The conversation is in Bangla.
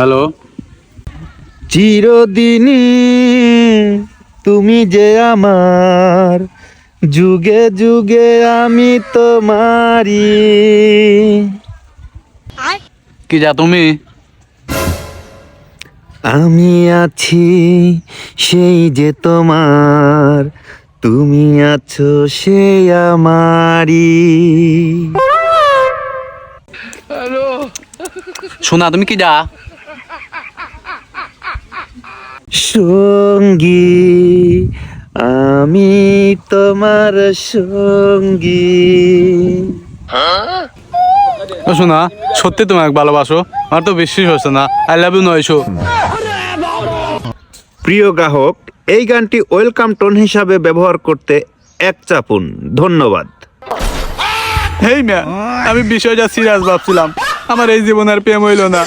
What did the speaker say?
হ্যালো। চিরদিনই তুমি যে আমার, যুগে যুগে আমি তোমারি। কি যা তুমি? আমি আছি সেই যে তোমার, তুমি আছো সেই আমারি। শোনা তুমি কি যা? সঙ্গী আমি তোমার সঙ্গী। শোনা সত্যি তোমাকে ভালোবাসো, আমার তো বিশ্বাস হচ্ছে না। আই লাভ ইউ নয়শো। প্রিয় গ্রাহক, এই গানটি ওয়েলকাম টোন হিসাবে ব্যবহার করতে এক চাপুন। ধন্যবাদ। হেই ম্যা, আমি বিষয়টা সিরিয়াস ভাবছিলাম, আমার এই জীবনের প্রেম হইল না।